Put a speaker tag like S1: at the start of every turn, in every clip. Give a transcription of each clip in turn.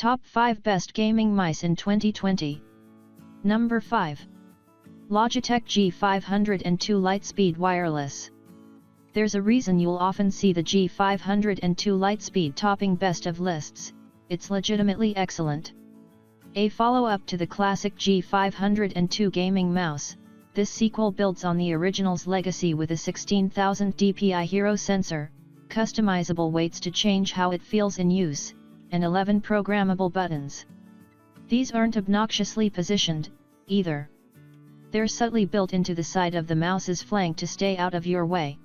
S1: Top 5 Best Gaming Mice in 2020. Number 5. Logitech G502 Lightspeed Wireless. There's a reason you'll often see the G502 Lightspeed topping best of lists. It's legitimately excellent. A follow-up to the classic G502 gaming mouse, this sequel builds on the original's legacy with a 16,000 dpi hero sensor, customizable weights to change how it feels in use, and 11 programmable buttons. These aren't obnoxiously positioned, either. They're subtly built into the side of the mouse's flank to stay out of your way.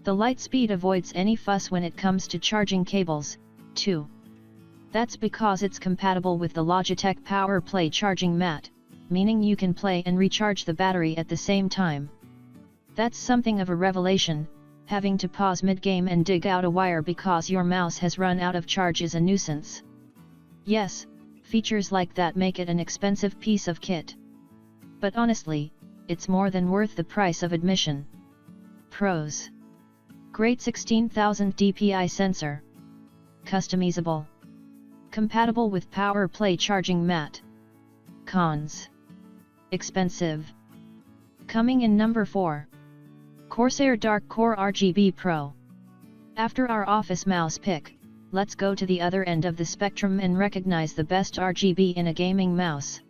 S1: The Lightspeed avoids any fuss when it comes to charging cables, too. That's because it's compatible with the Logitech Power Play charging mat, meaning you can play and recharge the battery at the same time. That's something of a revelation. Having to pause mid-game and dig out a wire because your mouse has run out of charge is a nuisance. Yes, features like that make it an expensive piece of kit. But honestly, it's more than worth the price of admission. Pros: great 16,000 dpi sensor. Customizable. Compatible with Power Play charging mat. Cons: expensive. Coming in number 4. Corsair Dark Core RGB Pro. After our office mouse pick, let's go to the other end of the spectrum and recognize the best RGB in a gaming mouse.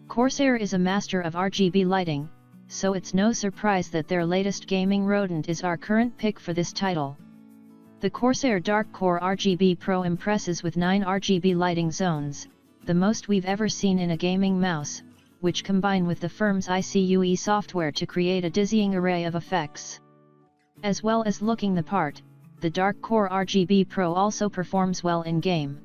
S1: Corsair is a master of RGB lighting, so it's no surprise that their latest gaming rodent is our current pick for this title. The Corsair Dark Core RGB Pro impresses with 9 RGB lighting zones, the most we've ever seen in a gaming mouse, which combine with the firm's ICUE software to create a dizzying array of effects. As well as looking the part, the Dark Core RGB Pro also performs well in-game.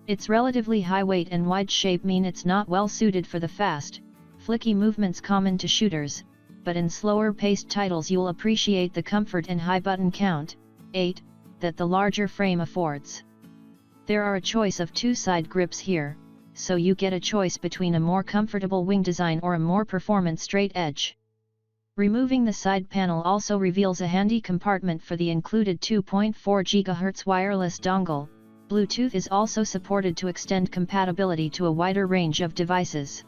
S1: Its relatively high weight and wide shape mean it's not well suited for the fast, flicky movements common to shooters, but in slower-paced titles you'll appreciate the comfort and high button count, 8, that the larger frame affords. There are a choice of 2 side grips here, so you get a choice between a more comfortable wing design or a more performant straight edge. Removing the side panel also reveals a handy compartment for the included 2.4 GHz wireless dongle. Bluetooth is also supported to extend compatibility to a wider range of devices.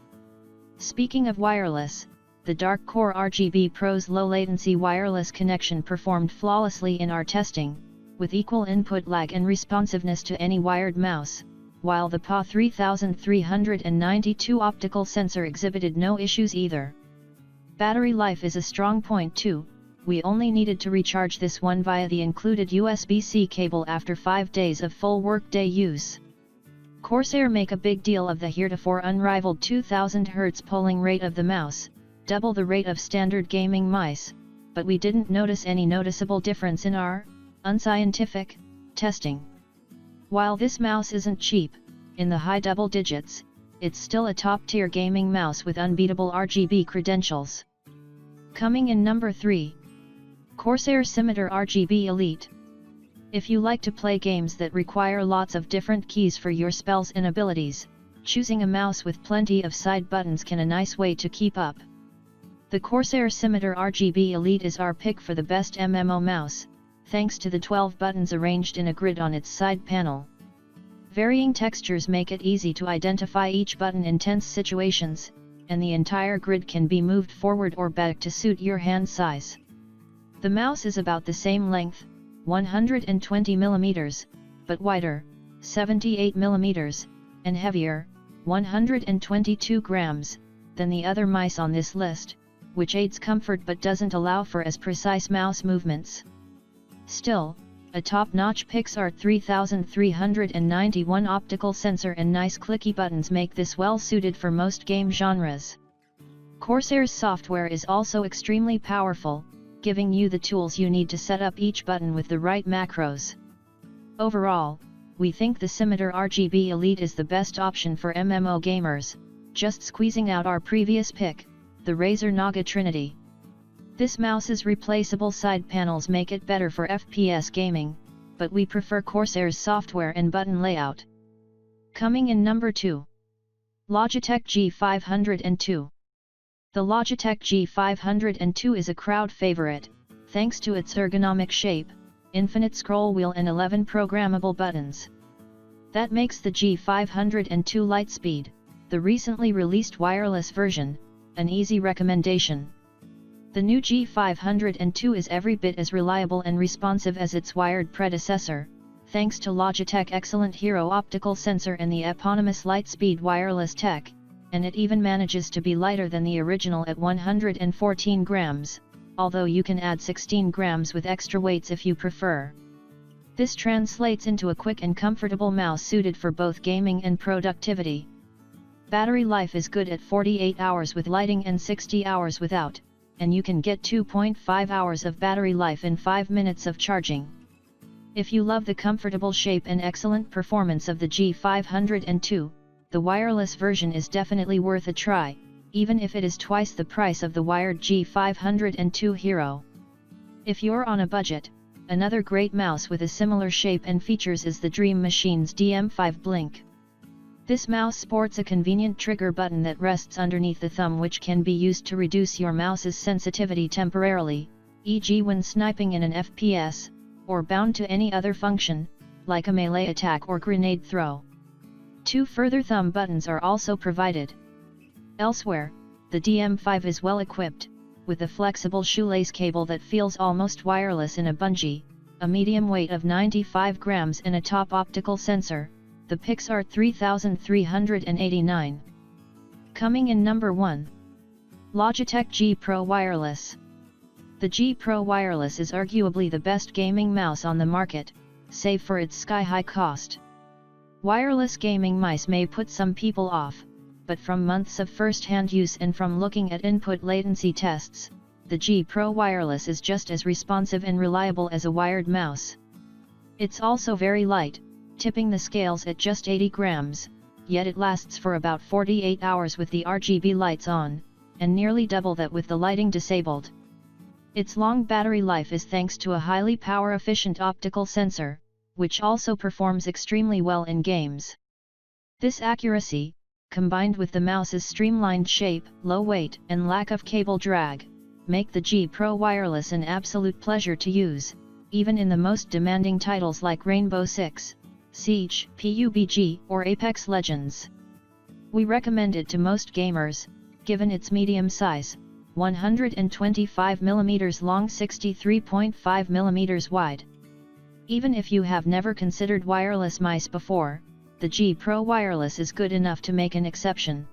S1: Speaking of wireless, the Dark Core RGB Pro's low-latency wireless connection performed flawlessly in our testing, with equal input lag and responsiveness to any wired mouse, while the PA 3392 optical sensor exhibited no issues either. Battery life is a strong point too. We only needed to recharge this one via the included USB-C cable after 5 days of full workday use. Corsair make a big deal of the heretofore unrivaled 2000 Hz polling rate of the mouse, double the rate of standard gaming mice, but we didn't notice any noticeable difference in our unscientific testing. While this mouse isn't cheap, in the high double digits, it's still a top-tier gaming mouse with unbeatable RGB credentials. Coming in number 3. Corsair Scimitar RGB Elite. If you like to play games that require lots of different keys for your spells and abilities, choosing a mouse with plenty of side buttons can a nice way to keep up. The Corsair Scimitar RGB Elite is our pick for the best MMO mouse, thanks to the 12 buttons arranged in a grid on its side panel. Varying textures make it easy to identify each button in tense situations, and the entire grid can be moved forward or back to suit your hand size. The mouse is about the same length, 120 mm, but wider, 78 mm, and heavier, 122 grams, than the other mice on this list, which aids comfort but doesn't allow for as precise mouse movements. Still, a top-notch Pixart 3391 optical sensor and nice clicky buttons make this well suited for most game genres. Corsair's software is also extremely powerful, giving you the tools you need to set up each button with the right macros. Overall, we think the Scimitar RGB Elite is the best option for MMO gamers, just squeezing out our previous pick, the Razer Naga Trinity. This mouse's replaceable side panels make it better for FPS gaming, but we prefer Corsair's software and button layout. Coming in number 2. Logitech G502. The Logitech G502 is a crowd favorite, thanks to its ergonomic shape, infinite scroll wheel and 11 programmable buttons. That makes the G502 Lightspeed, the recently released wireless version, an easy recommendation. The new G502 is every bit as reliable and responsive as its wired predecessor, thanks to Logitech's excellent Hero optical sensor and the eponymous Lightspeed wireless tech, and it even manages to be lighter than the original at 114 grams, although you can add 16 grams with extra weights if you prefer. This translates into a quick and comfortable mouse suited for both gaming and productivity. Battery life is good at 48 hours with lighting and 60 hours without, and you can get 2.5 hours of battery life in 5 minutes of charging. If you love the comfortable shape and excellent performance of the G502, the wireless version is definitely worth a try, even if it is twice the price of the wired G502 Hero. If you're on a budget, another great mouse with a similar shape and features is the Dream Machine's DM5 Blink. This mouse sports a convenient trigger button that rests underneath the thumb, which can be used to reduce your mouse's sensitivity temporarily, e.g. when sniping in an FPS, or bound to any other function, like a melee attack or grenade throw. 2 further thumb buttons are also provided. Elsewhere, the DM5 is well equipped, with a flexible shoelace cable that feels almost wireless in a bungee, a medium weight of 95 grams and a top optical sensor, the Pixart 3389. Coming in number 1. Logitech G Pro Wireless. The G Pro Wireless is arguably the best gaming mouse on the market, save for its sky-high cost. Wireless gaming mice may put some people off, but from months of first-hand use and from looking at input latency tests, the G Pro Wireless is just as responsive and reliable as a wired mouse. It's also very light, tipping the scales at just 80 grams, yet it lasts for about 48 hours with the RGB lights on, and nearly double that with the lighting disabled. Its long battery life is thanks to a highly power-efficient optical sensor, which also performs extremely well in games. This accuracy, combined with the mouse's streamlined shape, low weight, and lack of cable drag, make the G Pro Wireless an absolute pleasure to use, even in the most demanding titles like Rainbow Six, Siege, PUBG, or Apex Legends. We recommend it to most gamers, given its medium size, 125mm long, 63.5mm wide. Even if you have never considered wireless mice before, the G Pro Wireless is good enough to make an exception.